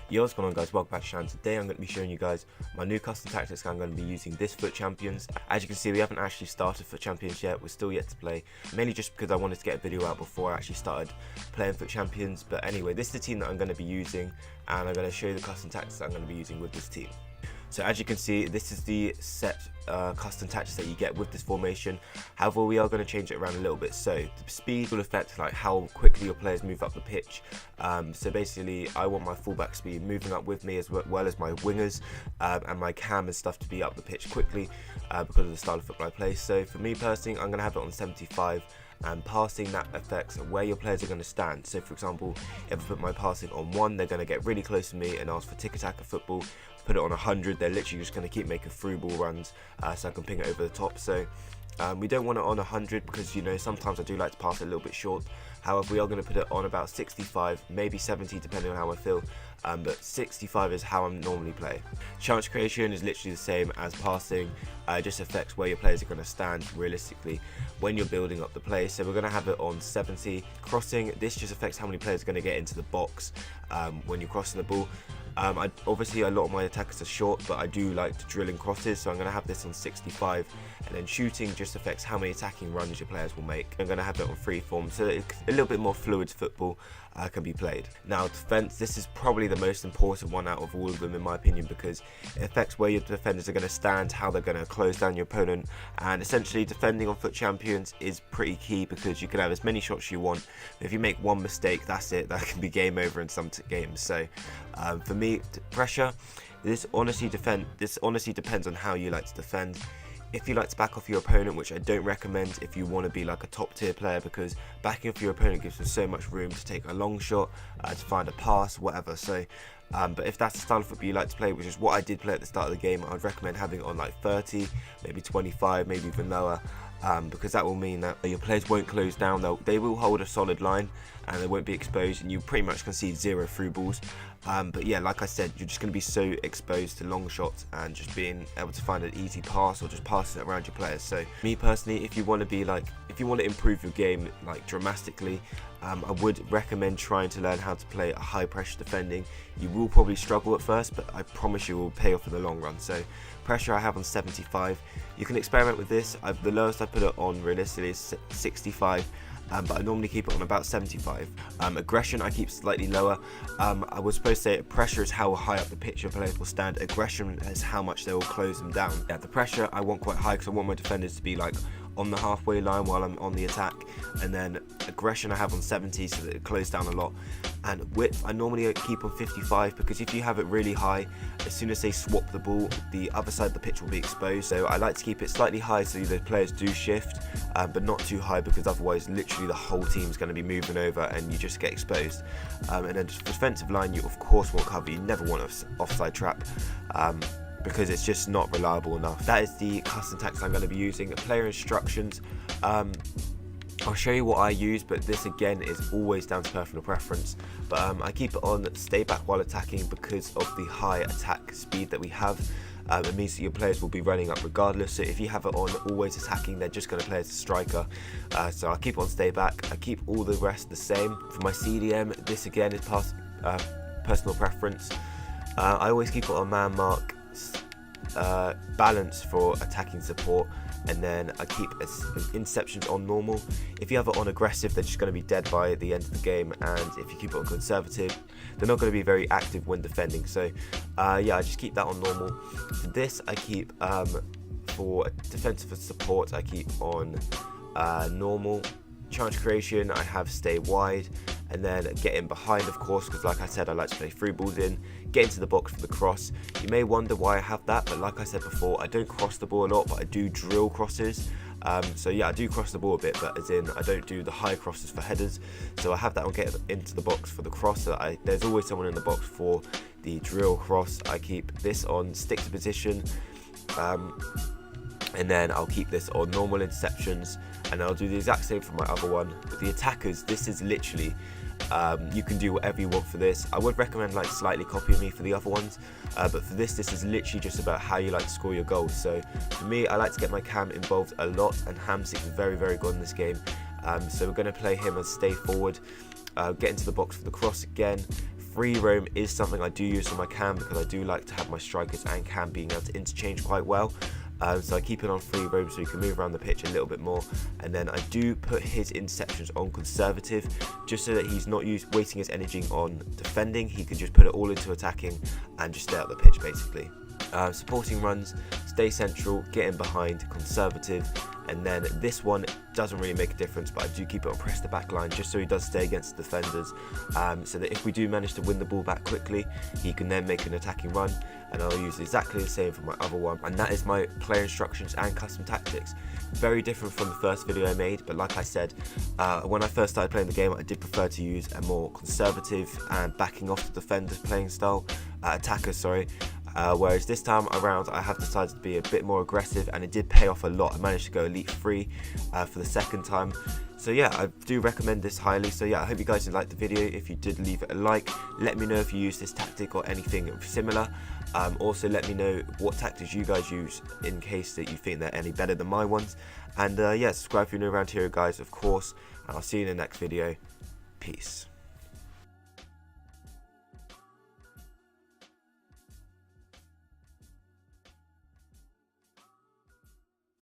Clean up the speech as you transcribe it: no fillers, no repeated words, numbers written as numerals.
Yo, what's going on guys, welcome back to the channel. Today I'm going to be showing you guys my new custom tactics. I'm going to be using this FUT Champions. As you can see, we haven't actually started FUT Champions yet, we're still yet to play, mainly just because I wanted to get a video out before I actually started playing FUT Champions. But anyway, this is the team that I'm going to be using, and I'm going to show you the custom tactics that I'm going to be using with this team. So as you can see, this is the set custom tactics that you get with this formation. However, we are going to change it around a little bit. So the speed will affect like how quickly your players move up the pitch. So basically, I want my fullback speed moving up with me, as well as my wingers and my cam and stuff to be up the pitch quickly because of the style of football I play. So for me personally, I'm going to have it on 75. And passing, that affects where your players are going to stand. So for example, if I put my passing on 1, they're going to get really close to me and ask for tiki-taka football. Put it on 100, they're literally just going to keep making through ball runs so I can ping it over the top. So we don't want it on 100 because, you know, sometimes I do like to pass it a little bit short. However, we are going to put it on about 65, maybe 70 depending on how I feel. But 65 is how I normally play. Chance creation is literally the same as passing. It just affects where your players are going to stand realistically when you're building up the play. So we're going to have it on 70. Crossing, this just affects how many players are going to get into the box when you're crossing the ball. Obviously a lot of my attackers are short, but I do like to drill in crosses, so I'm going to have this on 65. And then shooting just affects how many attacking runs your players will make. I'm going to have it on freeform, so a little bit more fluid football can be played. Now defense, this is probably the most important one out of all of them in my opinion, because it affects where your defenders are going to stand, how they're going to close down your opponent, and essentially defending on FUT Champions is pretty key because you can have as many shots as you want. If you make one mistake, that's it, that can be game over in some games. So for me, pressure, this honestly depends on how you like to defend. If you like to back off your opponent, which I don't recommend if you want to be like a top tier player, because backing off your opponent gives them so much room to take a long shot, to find a pass, whatever. So but if that's the style of football you like to play, which is what I did play at the start of the game, I'd recommend having it on like 30, maybe 25, maybe even lower. Because that will mean that your players won't close down, they will hold a solid line and they won't be exposed, and you pretty much concede 0 through balls. But yeah, like I said, you're just going to be so exposed to long shots and just being able to find an easy pass or just passing it around your players. So me personally, if you want to improve your game like dramatically, I would recommend trying to learn how to play a high pressure defending. You will probably struggle at first, but I promise you it will pay off in the long run. So pressure I have on 75. You can experiment with this. The lowest I put it on realistically is 65. But I normally keep it on about 75. Aggression I keep slightly lower. I was supposed to say pressure is how high up the pitch your players will stand. Aggression is how much they will close them down. Yeah, the pressure I want quite high because I want my defenders to be like on the halfway line while I'm on the attack. And then aggression I have on 70 so that it closes down a lot. And width I normally keep on 55 because if you have it really high, as soon as they swap the ball, the other side of the pitch will be exposed. So I like to keep it slightly high so the players do shift, but not too high because otherwise literally the whole team is going to be moving over and you just get exposed. And then defensive line, you of course want cover. You never want an offside trap. Because it's just not reliable enough. That is the custom tactics I'm going to be using. Player instructions, I'll show you what I use, but this again is always down to personal preference. But I keep it on stay back while attacking because of the high attack speed that we have. It means that your players will be running up regardless. So if you have it on always attacking, they're just going to play as a striker. So I keep it on stay back. I keep all the rest the same. For my CDM, this again is personal preference. I always keep it on man mark, balance for attacking support, and then I keep interceptions on normal. If you have it on aggressive, they're just going to be dead by the end of the game, and if you keep it on conservative, they're not going to be very active when defending. So yeah, I just keep that on normal. For this I keep for defensive support I keep on normal. Chance creation I have stay wide, and then get in behind of course, because like I said I like to play through balls in, get into the box for the cross. You may wonder why I have that, but like I said before, I don't cross the ball a lot, but I do drill crosses. So yeah, I do cross the ball a bit, but as in I don't do the high crosses for headers. So I have that on get into the box for the cross, so that there's always someone in the box for the drill cross. I keep this on stick to position, and then I'll keep this on normal interceptions, and I'll do the exact same for my other one. But the attackers, this is literally you can do whatever you want for this. I would recommend like slightly copying me for the other ones, but for this is literally just about how you like to score your goals. So for me, I like to get my cam involved a lot, and Hamsik is very good in this game. So we're going to play him as stay forward, get into the box for the cross again, Free roam is something I do use on my cam because I do like to have my strikers and cam being able to interchange quite well. So I keep it on free roam so he can move around the pitch a little bit more, and then I do put his interceptions on conservative just so that he's not wasting his energy on defending. He can just put it all into attacking and just stay out the pitch basically. Supporting runs, stay central, get in behind, conservative, and then this one doesn't really make a difference, but I do keep it on press the back line just so he does stay against the defenders, so that if we do manage to win the ball back quickly, he can then make an attacking run. And I'll use exactly the same for my other one, and that is my player instructions and custom tactics. Very different from the first video I made, but like I said, when I first started playing the game, I did prefer to use a more conservative and backing off the defenders playing style, attackers, sorry. Whereas this time around I have decided to be a bit more aggressive, and it did pay off a lot. I managed to go Elite 3 for the second time. So yeah, I do recommend this highly. So yeah, I hope you guys liked the video. If you did, leave it a like. Let me know if you use this tactic or anything similar. Also let me know what tactics you guys use in case that you think they're any better than my ones. And yeah, subscribe if you're new around here guys, of course. And I'll see you in the next video. Peace.